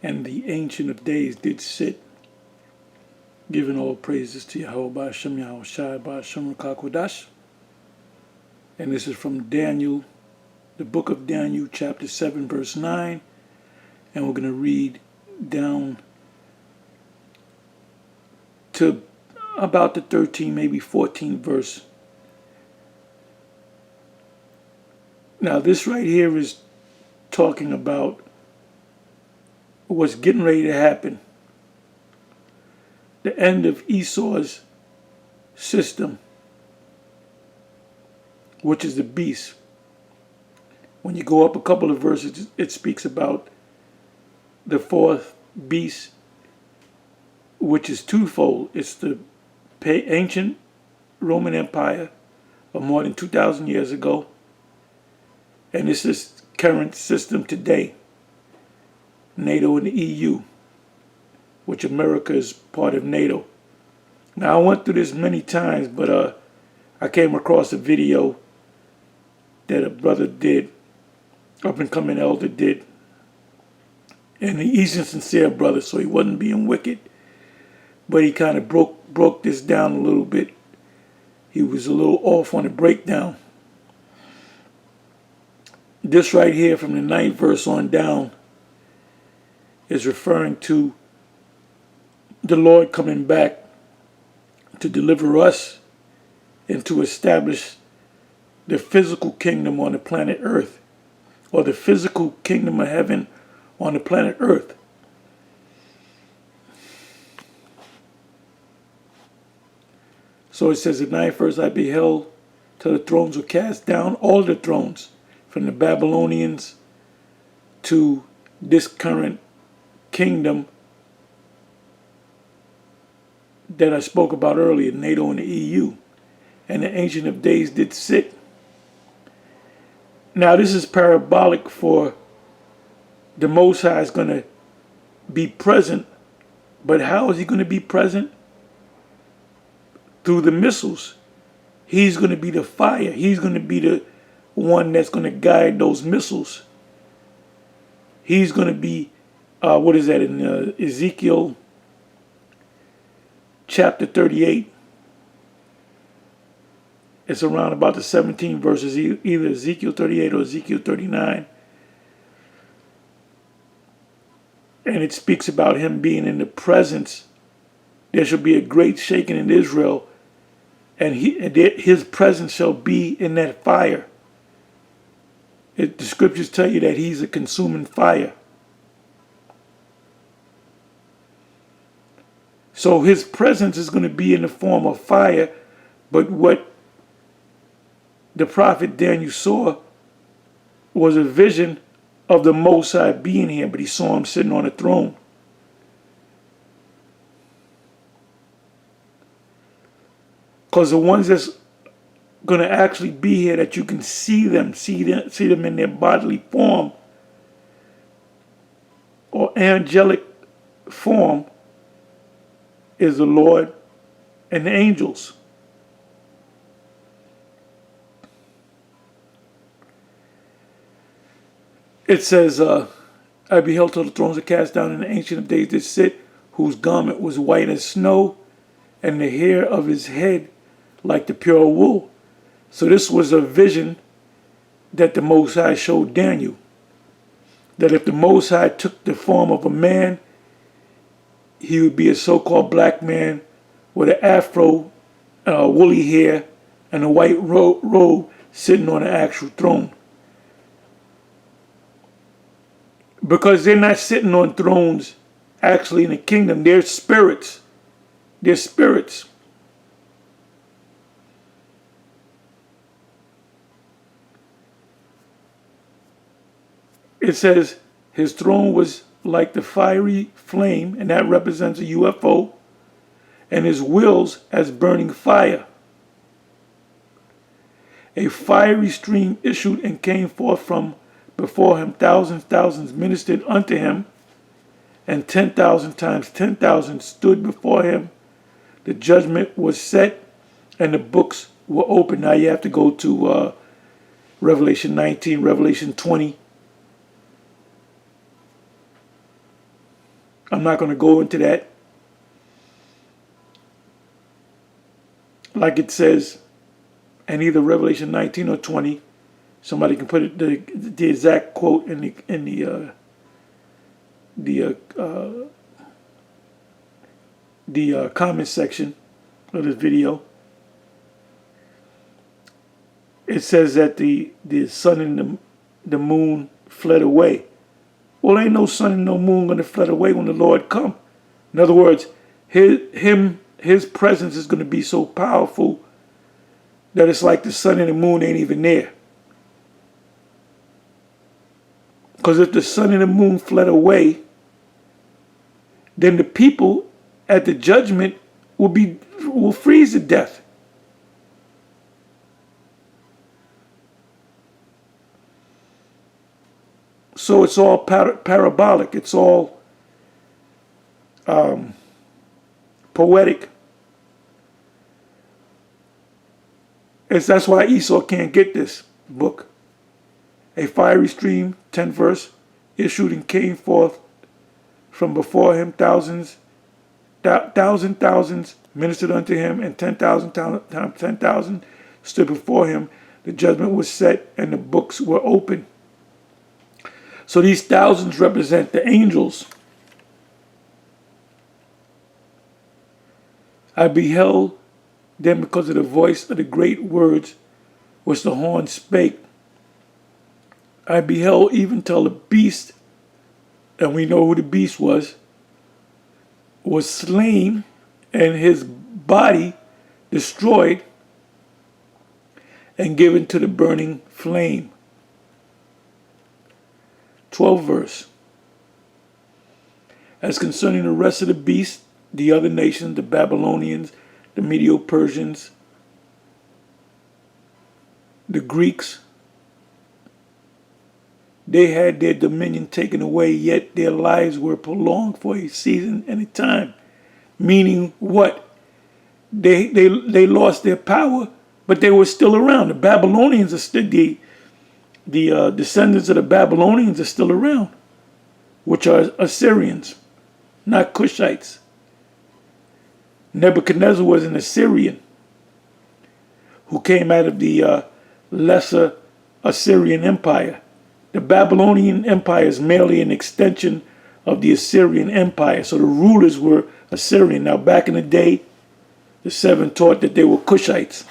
And the Ancient of Days did sit, giving all praises to Yahweh Ba'ashem Yahweh Shai Ba'ashem Rakakwadash. And this is from Daniel, the book of Daniel, chapter 7, verse 9. And we're going to read down to about the 13, maybe 14 verse. Now this right here is talking about what's getting ready to happen. The end of Esau's system, which is the beast. When you go up a couple of verses, it speaks about the fourth beast, which is twofold. It's the ancient Roman Empire of more than 2,000 years ago, and it's this current system today, NATO and the EU, which America is part of NATO. Now, I went through this many times, but I came across a video that a brother did, up and coming elder did, and he's a sincere brother, so he wasn't being wicked, but he kind of broke this down a little bit. He was a little off on the breakdown. This right here from the 9th verse on down is referring to the Lord coming back to deliver us and to establish the physical kingdom on the planet Earth, or the physical kingdom of heaven on the planet Earth. So it says, the 9th verse, I beheld till the thrones were cast down, all the thrones, from the Babylonians to this current kingdom that I spoke about earlier, NATO and the EU. And the Ancient of Days did sit. Now this is parabolic for the Most High is going to be present. But how is he going to be present? Through the missiles. He's going to be the fire. He's going to be the one that's going to guide those missiles. He's going to be, what is that in Ezekiel chapter 38? It's around about the 17 verses, either Ezekiel 38 or Ezekiel 39. And it speaks about him being in the presence. There shall be a great shaking in Israel, and his presence shall be in that fire. The scriptures tell you that he's a consuming fire. So his presence is going to be in the form of fire, but what the prophet Daniel saw was a vision of the Most High being here, but he saw him sitting on a throne. Because the ones that's going to actually be here, that you can see them in their bodily form or angelic form, is the Lord and the angels. It says, I beheld till the thrones are cast down, and the Ancient of Days did sit, whose garment was white as snow, and the hair of his head like the pure wool. So this was a vision that the Most High showed Daniel, that if the Most High took the form of a man, he would be a so-called black man with an afro, woolly hair, and a white robe sitting on an actual throne. Because they're not sitting on thrones actually in the kingdom. They're spirits. They're spirits. It says his throne was like the fiery flame, and that represents a UFO, and his wheels as burning fire. A fiery stream issued and came forth from before him. Thousands ministered unto him, and 10,000 times 10,000 stood before him. The judgment was set, and the books were open. Now you have to go to Revelation 19, Revelation 20. I'm not going to go into that. Like it says in either Revelation 19 or 20, somebody can put it, the exact quote in the comment section of this video. It says that the sun and the moon fled away. Well, ain't no sun and no moon going to fled away when the Lord come. In other words, his presence is going to be so powerful that it's like the sun and the moon ain't even there. Because if the sun and the moon fled away, then the people at the judgment will freeze to death. So it's all parabolic. It's all poetic. That's why Esau can't get this book. A fiery stream, 10th verse, issued and came forth from before him. Thousands ministered unto him, and 10,000 times 10,000 stood before him. The judgment was set, and the books were open. So these thousands represent the angels. I beheld them because of the voice of the great words which the horn spake. I beheld even till the beast, and we know who the beast was slain, and his body destroyed and given to the burning flame. 12th verse. As concerning the rest of the beasts, the other nations, the Babylonians, the Medo-Persians, the Greeks, they had their dominion taken away, yet their lives were prolonged for a season and a time. Meaning what? They lost their power, but they were still around. The Babylonians are still, the descendants of the Babylonians are still around, which are Assyrians, not Cushites. Nebuchadnezzar was an Assyrian who came out of the lesser Assyrian Empire. The Babylonian Empire is merely an extension of the Assyrian Empire. So the rulers were Assyrian. Now back in the day, the seven taught that they were Cushites.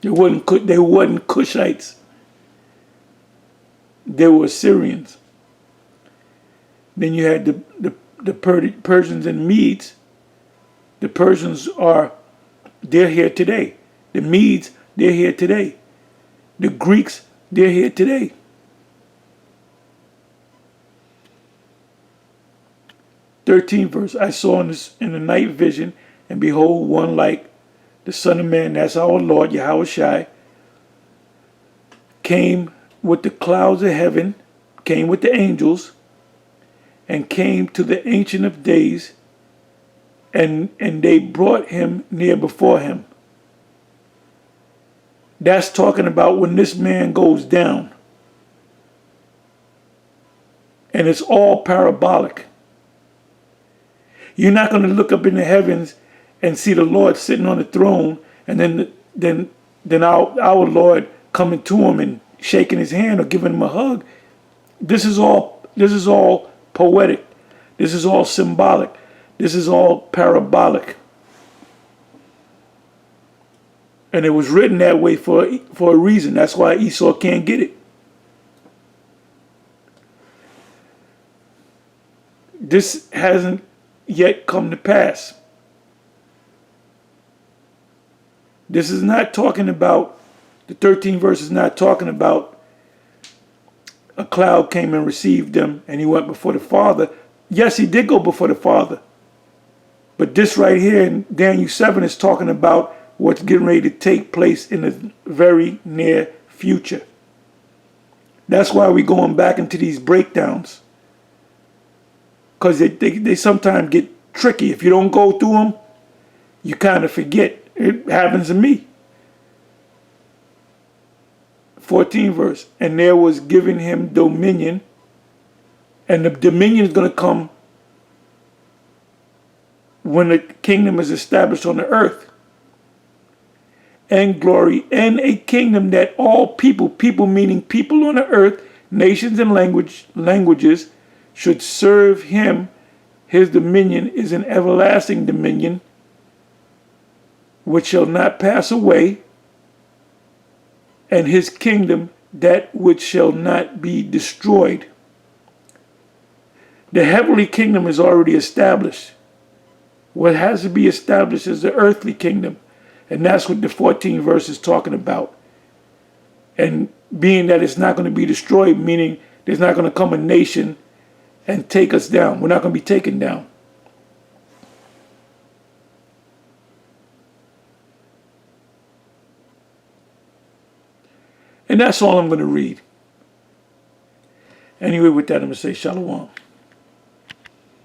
They wasn't Cushites. They were Assyrians. Then you had the Persians and Medes. The Persians they're here today. The Medes, they're here today. The Greeks, they're here today. Thirteenth verse. I saw in the night vision, and behold, one like the Son of Man, that's our Lord Yahushua, came with the clouds of heaven, came with the angels, and came to the Ancient of Days, and they brought him near before him. That's talking about when this man goes down. And it's all parabolic. You're not going to look up in the heavens and see the Lord sitting on the throne, and then our Lord coming to him and shaking his hand or giving him a hug. This is all poetic. This is all symbolic. This is all parabolic. And it was written that way for a reason. That's why Esau can't get it. This hasn't yet come to pass. This is not talking about, the 13th verse is not talking about a cloud came and received them and he went before the Father. Yes, he did go before the Father. But this right here in Daniel 7 is talking about what's getting ready to take place in the very near future. That's why we're going back into these breakdowns. Because they sometimes get tricky. If you don't go through them, you kind of forget. It happens to me. 14th verse. And there was given him dominion. And the dominion is going to come when the kingdom is established on the earth. And glory, and a kingdom that all people meaning people on the earth, nations and languages, should serve him. His dominion is an everlasting dominion, which shall not pass away, and his kingdom that which shall not be destroyed. The heavenly kingdom is already established. What has to be established is the earthly kingdom. And that's what the 14th verse is talking about. And being that it's not going to be destroyed, meaning there's not going to come a nation and take us down. We're not going to be taken down. And that's all I'm going to read. Anyway, with that, I'm going to say shalom.